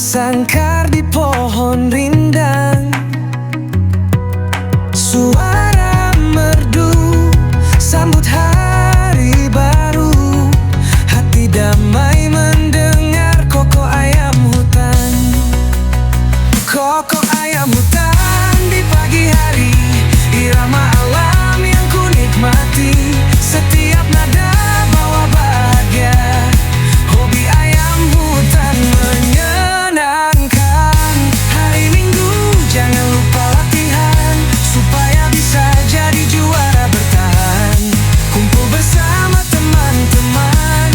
bersangkar di pohon rindang. Suara merdu sambut hari baru. Hati damai mendengar kokok ayam hutan. Kokok ayam hutan di pagi hari, irama alam yang ku nikmati. Setiap nada bawa bahagia. Hobi ayam hutan menyenangkan. Hari Minggu jangan lupa latihan, supaya bisa jadi juara bertahan. Kumpul bersama teman-teman,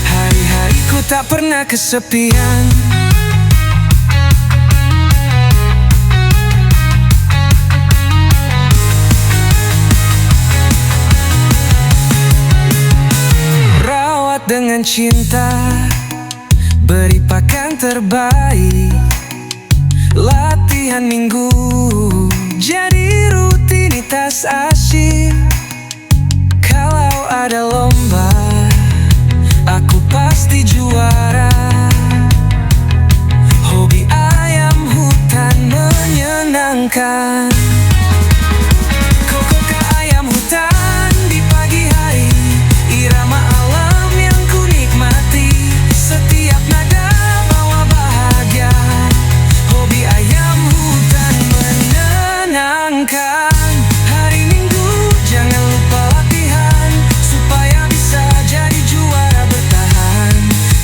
hari-hariku tak pernah kesepian. Dengan cinta, beri pakan terbaik. Latihan minggu jadi rutinitas asyik. Kalau ada lomba, aku pasti juara. Hobi ayam hutan menyenangkan. Kokok ayam hutan di pagi hari, irama alam yang ku nikmati. Setiap nada bawa bahagia. Hobi ayam hutan menyenangkan. Hari Minggu jangan lupa latihan, supaya bisa jadi juara bertahan.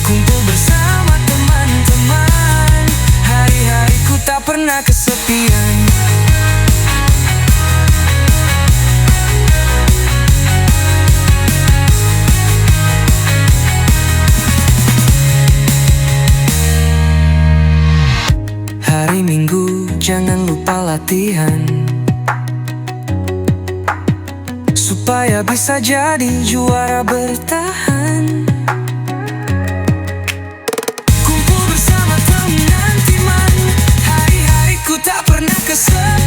Kumpul bersama teman-teman, hari-hariku tak pernah kesepian. Hari Minggu jangan lupa latihan, supaya bisa jadi juara bertahan. Kumpul bersama teman-teman, hari-hariku tak pernah kesepian.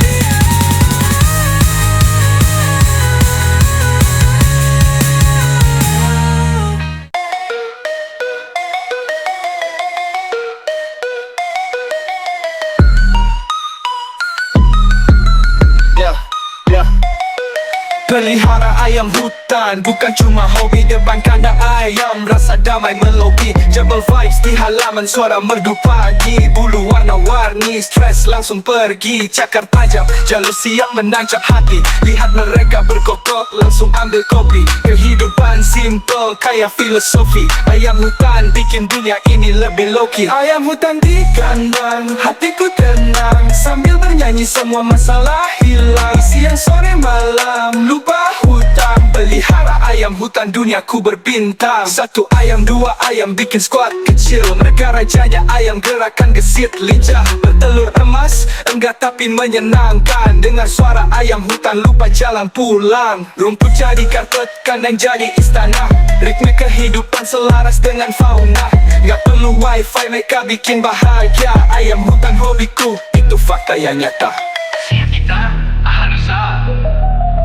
Pelihara ayam hutan bukan cuma hobi, depan kandang ayam rasa damai melobi. Jebel vibes di halaman, suara merdu pagi. Bulu warna-warni, stres langsung pergi. Cakar tajam, jalusi yang menancap hati. Lihat mereka berkokok, langsung ambil kopi. Kehidupan simple, kaya filosofi. Ayam hutan bikin dunia ini lebih low-key. Ayam hutan di kandang, hatiku tenang. Sambil bernyanyi semua masalah hilang. Siang sore malam, lupa hutang. Pelihara ayam hutan, duniaku berbintang. Satu ayam, dua ayam, bikin squad kecil. Mereka rajanya ayam, gerakan gesit lincah. Bertelur emas, enggak tapi menyenangkan. Dengar suara ayam hutan, lupa jalan pulang. Rumput jadi karpet, kandang jadi istana. Ritme kehidupan selaras dengan fauna. Gak perlu wifi, mereka bikin bahagia. Ayam hutan hobiku, itu fakta yang nyata.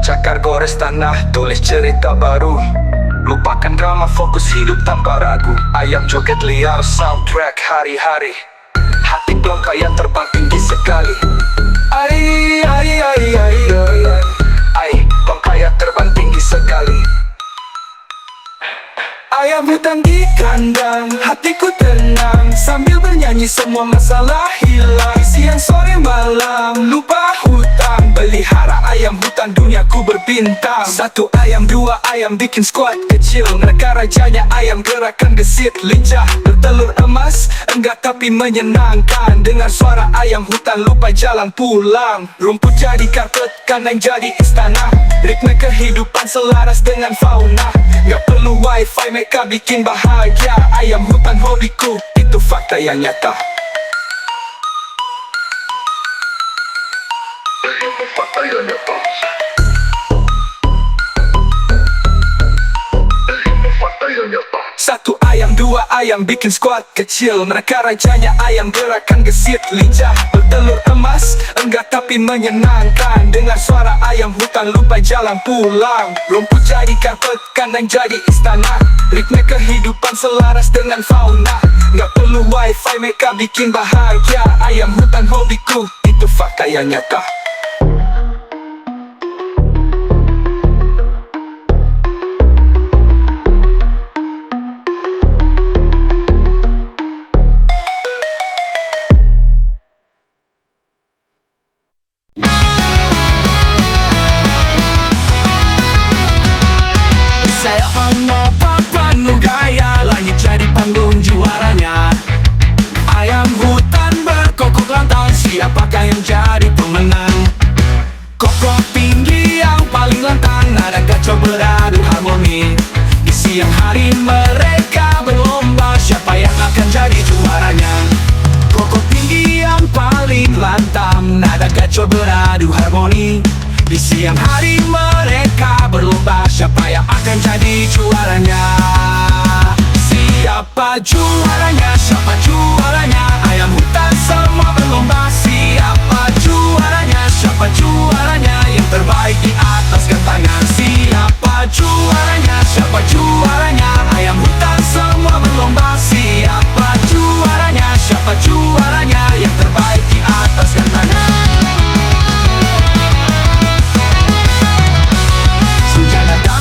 Cakar gores tanah, tulis cerita baru. Lupakan drama, fokus hidup tanpa ragu. Ayam joget liar, soundtrack hari-hari. Hati bongkar yang terbang tinggi sekali. Ai, ai, ai, ai, ai, ai, bongkar yang terbang tinggi sekali. Ayam hutan di kandang, hatiku tenang. Sambil bernyanyi semua masalah hilang. Siang sore malam, lupa hutang. Pelihara ayam hutan, duniaku berbintang. Satu ayam, dua ayam, bikin squad kecil. Mereka rajanya ayam, gerakan gesit lincah. Bertelur emas, enggak tapi menyenangkan. Dengar suara ayam hutan, lupa jalan pulang. Rumput jadi karpet, kandang jadi istana. Ritme kehidupan selaras dengan fauna. Gak perlu wifi, mereka bikin bahagia. Ayam hutan hobiku, itu fakta yang nyata. Fakta yang nyata. Satu ayam, dua ayam bikin skuad kecil. Mereka rajanya ayam gerakan gesit lincah. Bertelur emas, enggak tapi menyenangkan. Dengar suara ayam hutan lupa jalan pulang. Rumput jadi karpet, kandang jadi istana. Ritme kehidupan selaras dengan fauna. Nggak perlu wifi, mereka bikin bahagia. Ayam hutan hobiku, itu fakta yang nyata. Saya opak penuh gaya, langit jadi panggung juaranya. Ayam hutan berkokok lantang, siapakah yang jadi pemenang? Kokok tinggi yang paling lantang, nada kacau beradu harmoni. Di siang hari mereka berlomba, siapa yang akan jadi juaranya? Kokok tinggi yang paling lantang, nada kacau beradu harmoni. Di siang hari mereka berlomba, siapa yang akan jadi juaranya? Siapa juaranya? Siapa juaranya? Ayam hutan semua berlomba. Siapa juaranya? Siapa juaranya? Yang terbaik di atas tangan. Siapa juaranya? Siapa juaranya? Ayam hutan semua berlomba. Siapa juaranya? Siapa juaranya? Yang terbaik di atas tangan.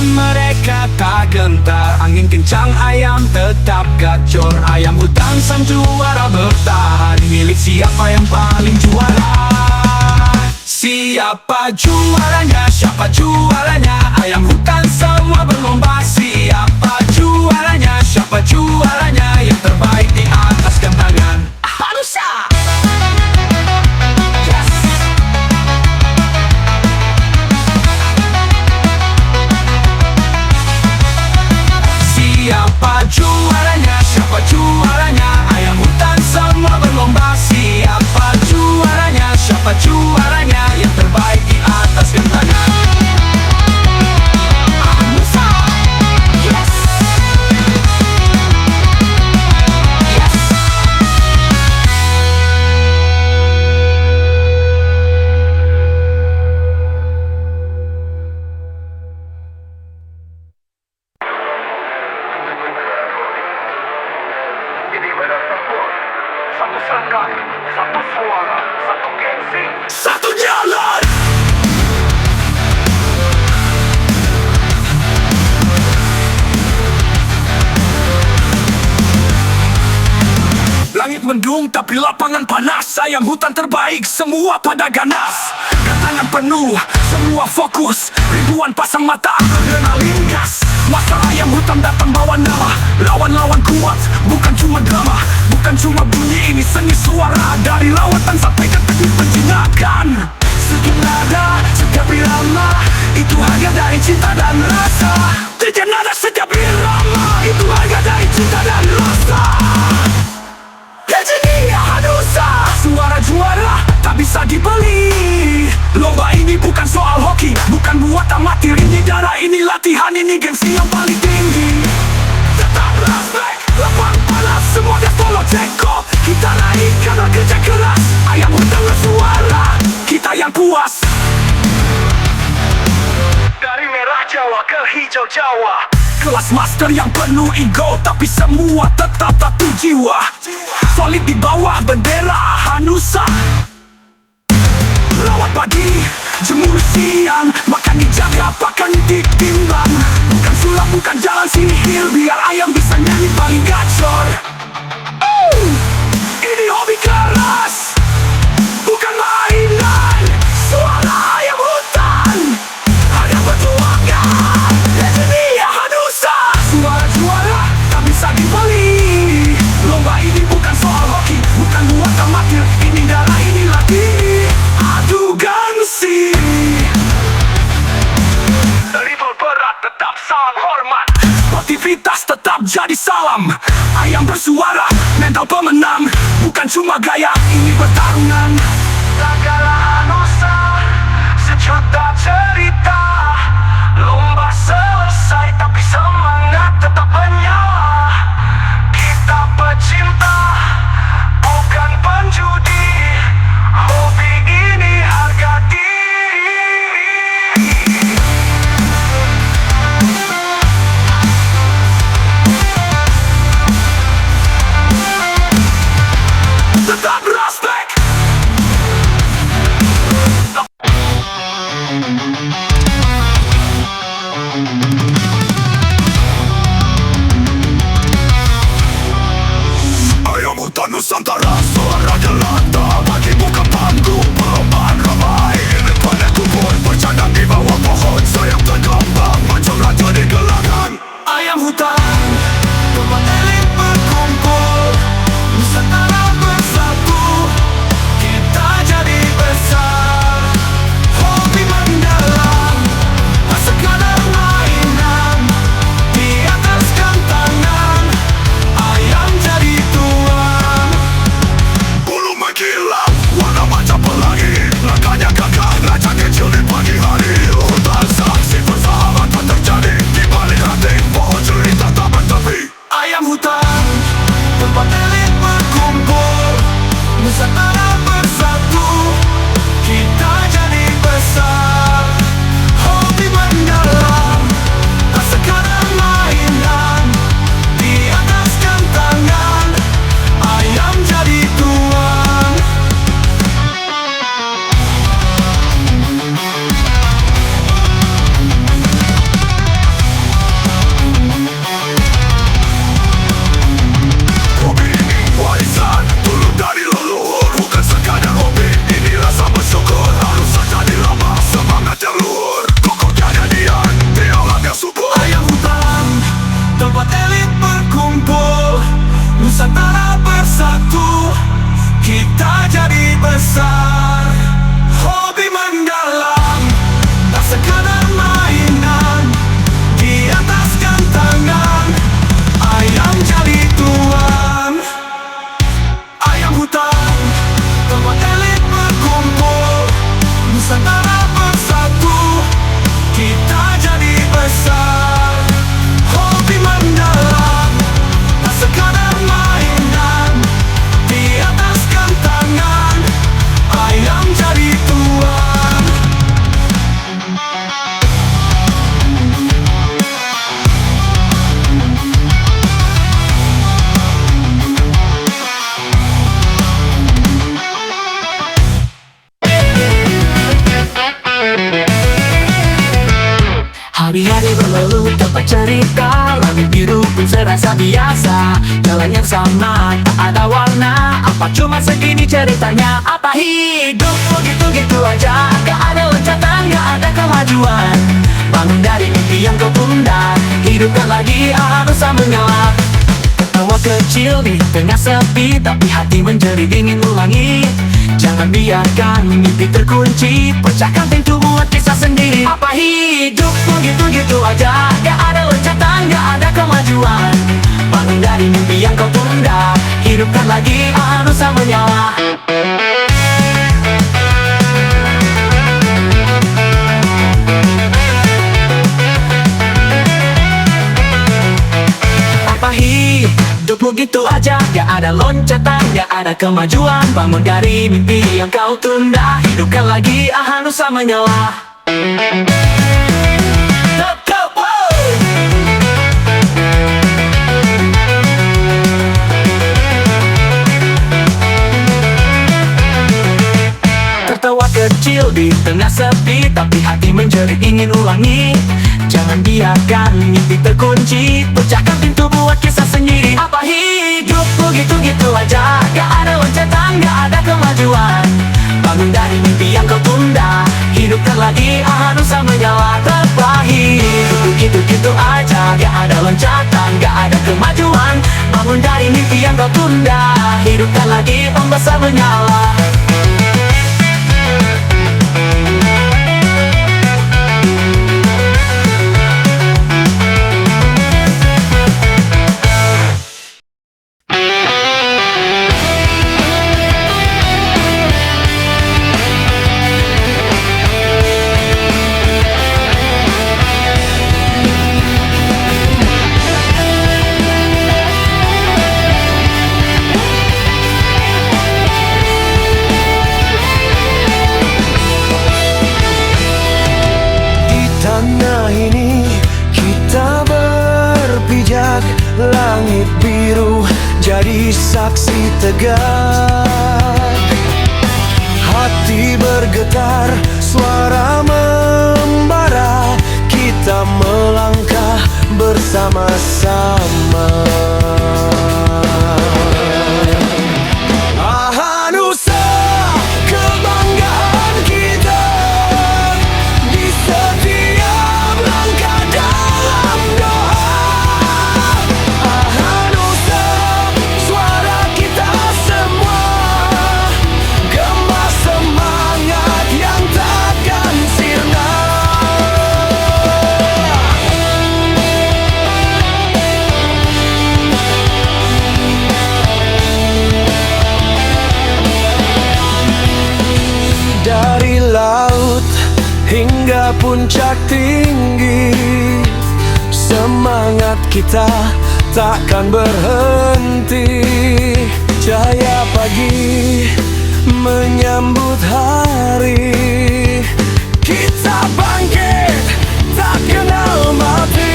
Mereka tak gentar, angin kencang ayam tetap gacor. Ayam hutan sang juara bertahan, milik siapa yang paling juara? Siapa juaranya? Siapa juaranya? Ayam hutan semua berlomba. Siapa juaranya? Siapa juaranya? Yang terbaik di atas tangan. Harusa! Siapa juaranya? Siapa juaranya? Ayam hutan semua berlomba. Siapa juaranya? Siapa juaranya? Yang terbaik di atas tangan. Musa. Yes. Yes. Ini benar tempur. Satu serangkai, satu suara, satu gengsi, Satu jalan. Langit mendung tapi lapangan panas. Ayam hutan terbaik, semua pada ganas. Tangan penuh, semua fokus. Ribuan pasang mata, adrenalin gas. Masa ayam hutan datang bawa nama. Lawan-lawan kuat, bukan cuma drama. Bukan cuma bunyi, ini seni suara. Dari lawatan sampai ke teknik penjinakan. Setiap nada, setiap irama, itu harga dari cinta dan rasa. Setiap nada, setiap irama, itu harga dari cinta dan rasa. Kejadian Hanusa, suara juara tak bisa dibeli. Lomba ini bukan soal hoki, bukan buat amatir. Ini darah, ini latihan, ini gengsi yang paling tinggi. Tetap respect, lapang panas, semua dah follow teko. Kita naik karena kerja keras. Ayam hutan bersuara, kita yang puas. dari merah Jawa ke hijau Jawa. Kelas master yang penuh ego, tapi semua tetap satu jiwa. Solid di bawah bendera Hanusa. Rawat pagi, jemur siang, makan dijaga, pakan ditimbang. Bukan sulap, bukan jalan sihir, biar ayam bisa nyanyi paling gacor. Ini hobi keras, bukan mainan. Suara ayam hutan, ada perjuangan. Legenda Hanusa, suara juara tak bisa dibeli. Lomba ini bukan soal hoki, bukan buat amatir. Ini darah, ini latih, adu gengsi. Rival berat tetap salam hormat. Sportivitas tetap jadi salam. Ayam bersuara, mental pemenang. Bukan cuma gaya, ini pertarungan. Segala Hanusa, sejuta cerita. Lomba selesai tapi semangat tetap menyala. Kita pecinta, bukan penjudi. Hobi ini harga diri. Tetap respect. Ayam hutan Nusantara, suara jelata bagi buka panggung perlombaan ramai. Ini planet kubur bercadang di bawah pohon, sayap tergambang macam raja di gelangan. Ayam hutan, tempat elit berkumpul, Nusantara bersatu, kita jadi besar. Hobi mendalam, tak sekadar mainan, di ataskan tangan, ayam jadi tuan. Bulu mengkilap, warna macam pelangi, langkahnya gagah, lacak kecil di pagi hari. Hutan saksi persahabatan terjadi, di balik ranting pohon cerita tak bertepi. Ayam hutan, tempat elit berkumpul, Nusantara bersatu, kita jadi besar. Hobi mendalam, tak sekadar mainan, di ataskan tangan, ayam jadi tuan. Hobi ini warisan turun dari leluhur, bukan sekadar hobi, ini rasa bersyukur. Harus saja dilambah semangat yang luhur, kokoh kejadian di alam yang subur. Ayam hutan, tempat elit berkumpul, Nusantara bersatu, kita jadi besar. Hobi mendalam, tak sekadar mainan, di ataskan tangan, ayam jadi tuan. Ayam hutan, tempat elit berkumpul, Nusantara bersatu, kita jadi besar. Hobi mendalam, tak sekadar mainan, di ataskan tangan, ayam jadi tuan. Hari-hari berlalu tanpa cerita, langit biru pun serasa biasa. Jalan yang sama, tak ada warna, apa cuma segini ceritanya. Apa hidup begitu-gitu aja, gak ada loncatan, gak ada kemajuan. Bangun dari mimpi yang kau tunda, hidupkan lagi harus menyala. Ketawa kecil di tengah sepi, tapi hati menjadi dingin ulangi. Jangan biarkan mimpi terkunci, pecahkan pintu buat kisah sendiri. Apa hidup begitu-gitu aja, gak ada loncatan, gak ada kemajuan. Bangun dari mimpi yang kau tunda, hidupkan lagi harus menyala. Apa hidup begitu aja, gak ada loncatan, gak ada kemajuan. Bangun dari mimpi yang kau tunda, hidupkan lagi harus menyala. Tetap, wow! Tertawa kecil di tengah sepi, tapi hati menjerit ingin ulangi. Jangan biarkan mimpi terkunci, pecahkan pintu buat kisah sendiri. Apa hidup begitu-gitu aja, gak ada loncatan, gak ada kemajuan. Bangun dari mimpi yang kau tunda, hidupkan lagi harus menyala. Hidup begitu-gitu aja, gak ada loncatan, gak ada kemajuan. Bangun dari mimpi yang kau tunda, hidupkan lagi membesar menyala. langit biru jadi saksi tegak. Hati bergetar, suara membara, kita melangkah bersama-sama. Nusa, kebanggaan kita di setiap langkah dalam doa. Nusa, suara kita semua, gema semangat yang takkan sirna. Dari laut hingga puncak tinggi, semangat kita takkan berhenti. Cahaya pagi menyambut hari, kita bangkit tak kenal mati.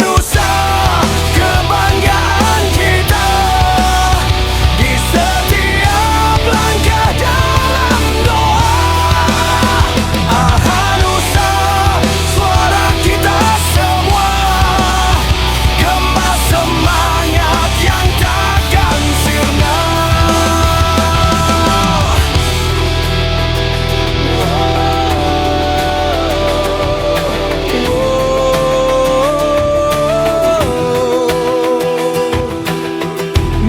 Nusa, kebanggaan kita di setiap langkah dalam doa. Nusa, suara kita semua, gema semangat yang takkan sirna.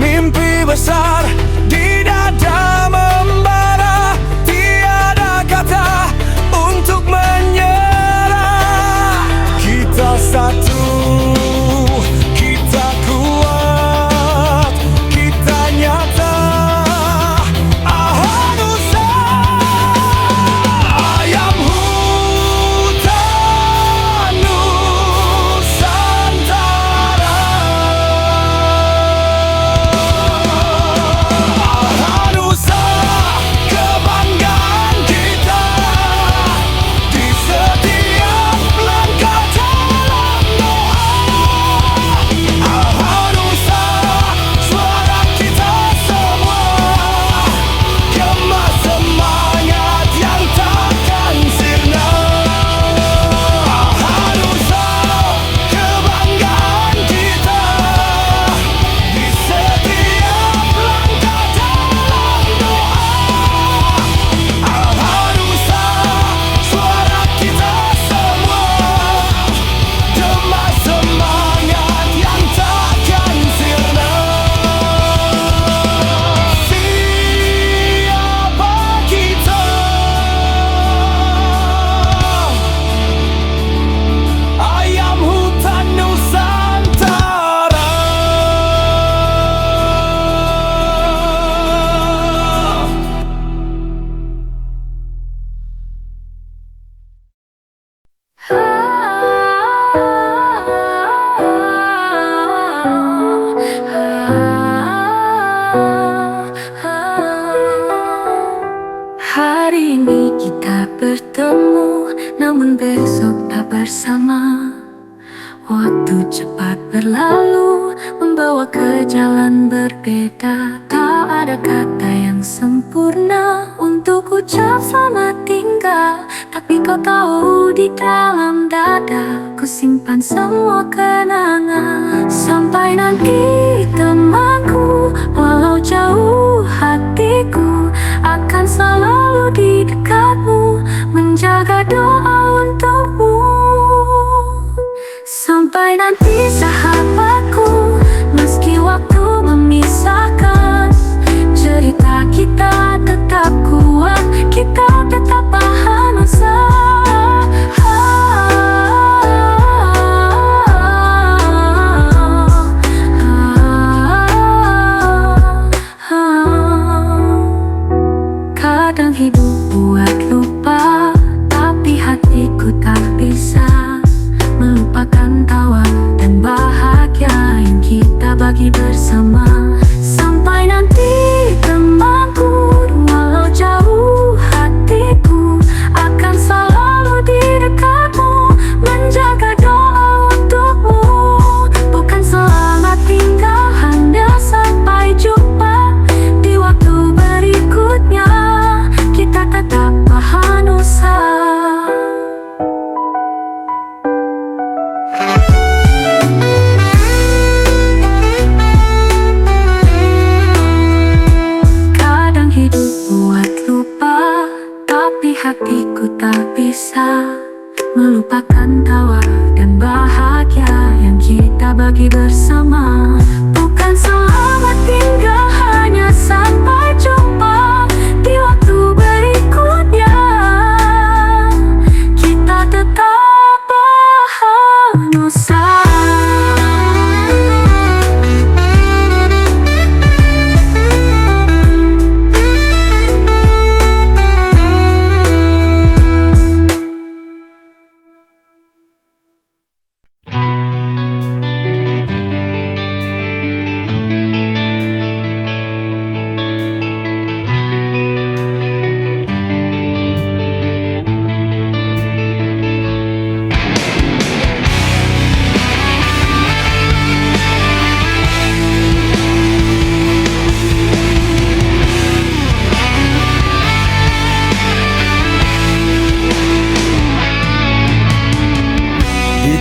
Mimpi besar di dada membara, tiada kata untuk menyerah. Kita satu, kita kuat, kita nyata. Nusa, ayam hutan Nusantara. Nusa, kebanggaan kita di setiap langkah dalam doa. Nusa, suara kita semua, gema semangat yang takkan sirna. Nusa, kebanggaan kita di setiap langkah dalam doa. Nusa, suara kita semua, gema semangat yang takkan sirna. Siapa kita? Ayam hutan Nusantara. Hari ini kita bertemu, namun besok tak bersama. Waktu cepat berlalu, membawa ke jalan berbeda. Tak ada kata yang sempurna untuk ucap selamat tinggal. Tapi kau tahu di dalam dada ku simpan semua kenangan. Sampai nanti temanku, walau jauh hatiku akan selalu di dekatmu, menjaga doa untukmu. Sampai nanti sahabatku, meski waktu memisahkan, cerita kita tetap kuat, kita tetap tahan usaha. Kadang hidup buat lupa, tapi hatiku tak bisa melupakan tawa dan bahagia yang kita bagi bersama. Sampai nanti temanku, walau jauh hatiku akan selalu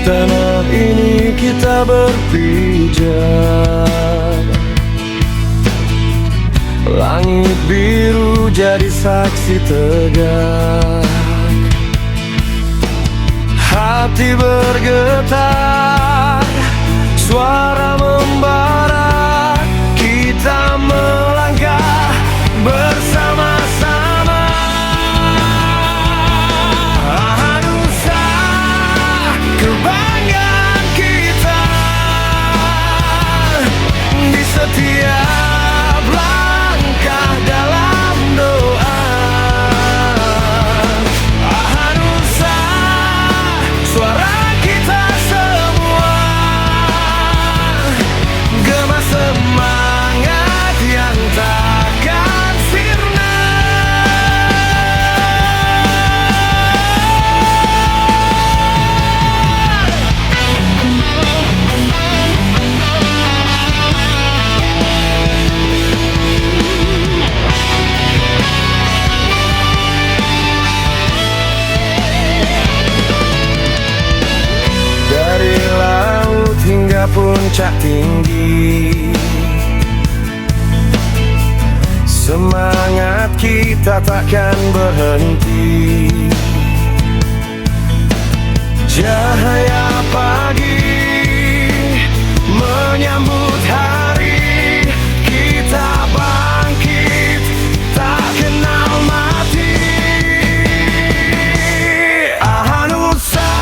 tanah ini kita berpijak. Langit biru jadi saksi tegak. Hati bergetar, suara membara, kita melangkah bersama-sama. Nusa, kebanggaan kita di setiap langkah dalam doa. Nusa, suara kita semua, gema semangat yang takkan sirna. Dari laut hingga puncak tinggi, semangat kita takkan berhenti. Cahaya pagi menyambut hari, kita bangkit tak kenal mati. Nusa,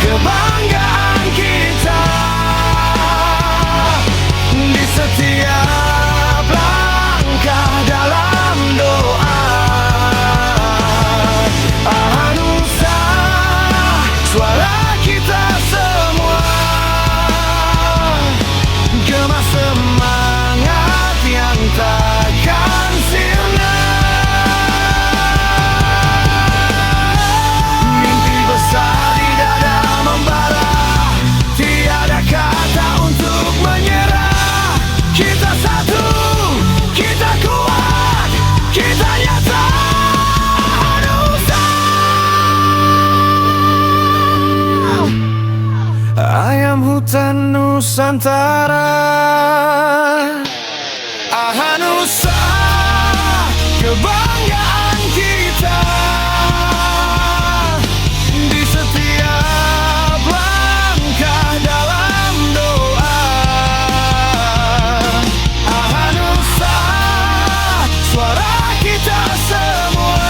kebanggaan kita di setiap langkah dalam doa. Nusa, suara kita semua, gema semangat yang takkan sirna. Mimpi besar di dada membara, tiada kata untuk menyerah. Kita satu, kita kuat, kita nyata. Nusa, ayam hutan Nusantara. Nusa, kebanggaan kita di setiap langkah dalam doa. Nusa, suara kita semua,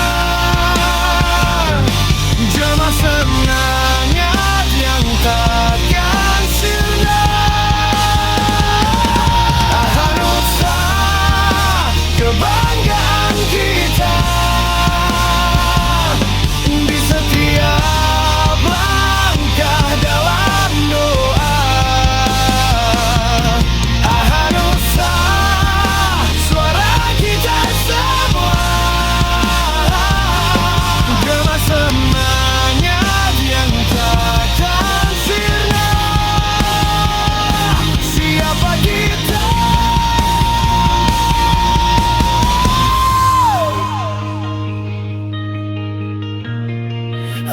jema semangat yang takkan sirna. Nusa, kebanggaan kita di setiap langkah dalam doa. Nusa, suara kita semua, gema semangat yang takkan sirna. Siapa kita?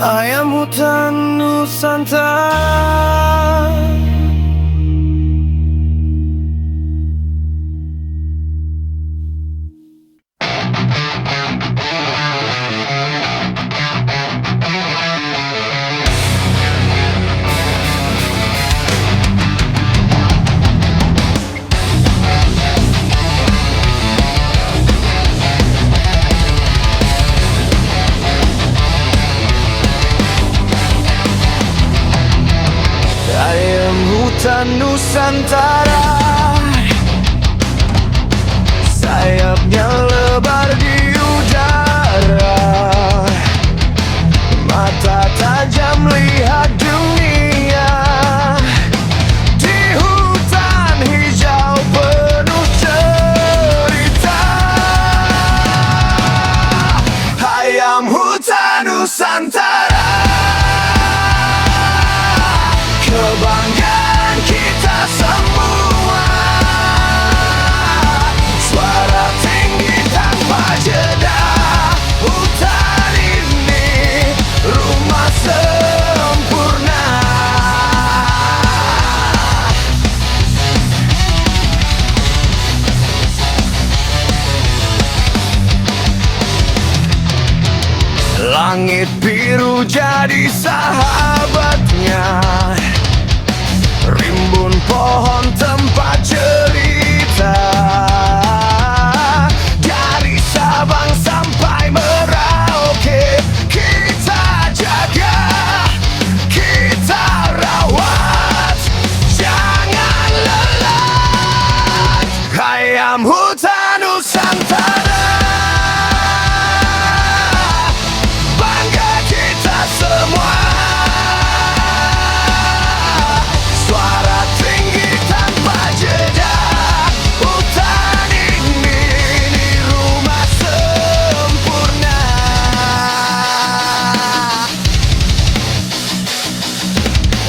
Ayam hutan Nusantara. Ayam hutan Nusantara, sayapnya lebar di udara, mata tajam lihat dunia. Di hutan hijau penuh cerita, ayam hutan Nusantara, kebanggaan kita semua, suara tinggi tanpa Langit biru jadi sahabatnya, rimbun pohon tempat cerita. Dari Sabang sampai Merauke, kita jaga, kita rawat, jangan lelah. Ayam hutan Nusantara, bangga kita semua. Suara tinggi tanpa jeda, hutan ini rumah sempurna.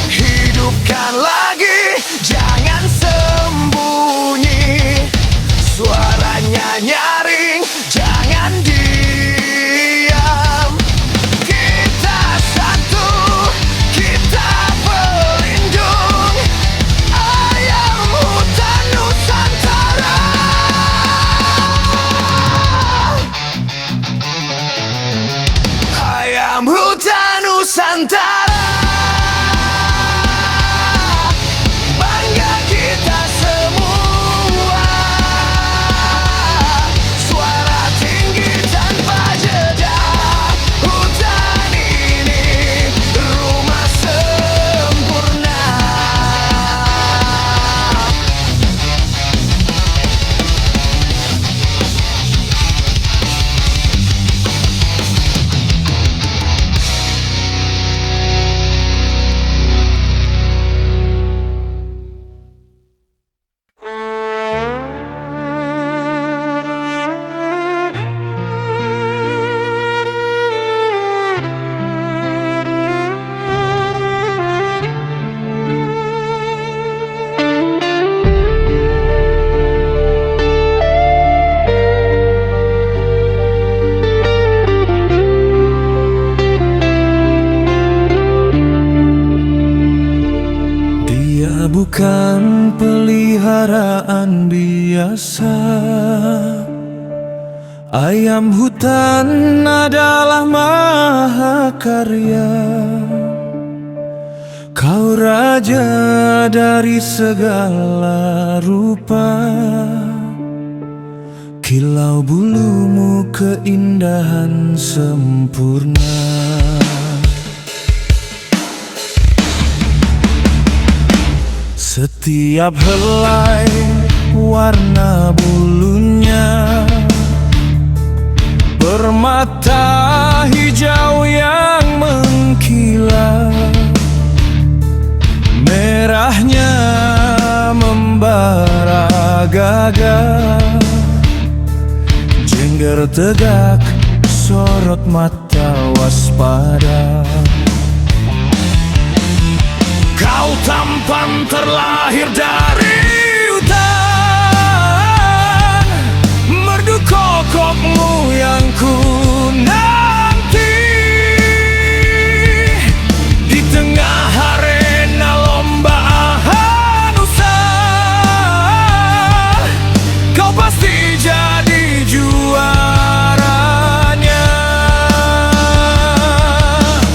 Hidupkan lagi, jangan sembunyi. Suaranya nyaring, jangan diam. Kita satu, kita pelindung ayam hutan Nusantara. Ayam hutan Nusantara, bangga kita semua. Suara tinggi tanpa jeda, hutan ini rumah sempurna. Dia bukan peliharaan biasa. Ayam hutan adalah mahakarya. Kau raja dari segala rupa. Kilau bulumu keindahan sempurna. Setiap helai warna bulunya bermata hijau yang mengkilat. Merahnya membara gagah, jengger tegak, sorot mata waspada. Kau tampan terlahir dari hutan, merdu kokokmu yang ku nanti. Di tengah arena lomba Ahanusa, kau pasti jadi juaranya.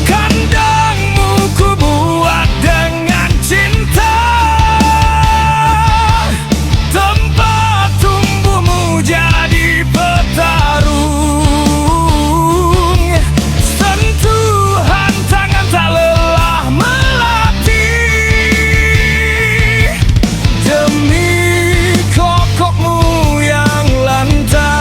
Kandangmu ku buat dengan cinta, tempat tumbuhmu jadi petarung. Sentuhan tangan tak lelah melatih, demi kokokmu yang lantang.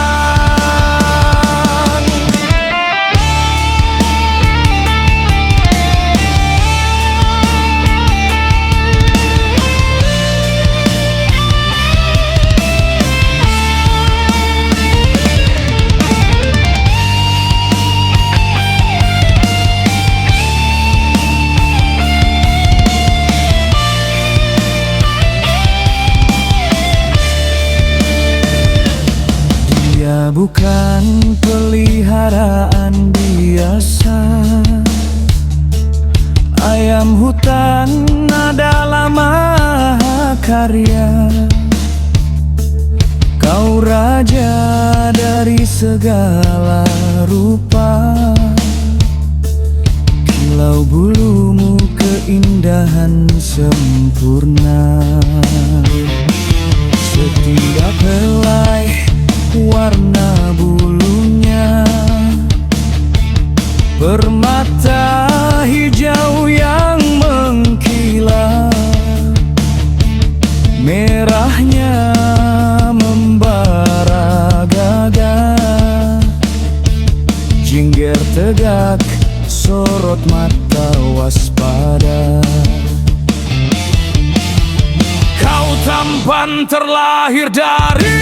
Dia bukan peliharaan biasa. Ayam hutan adalah mahakarya. Kau raja dari segala rupa. Silau bulumu keindahan sempurna. Setiap helai warna bulunya permata hijau yang mengkilat. Merahnya membara gagah, jingger tegak, sorot mata waspada. Kau tampan terlahir dari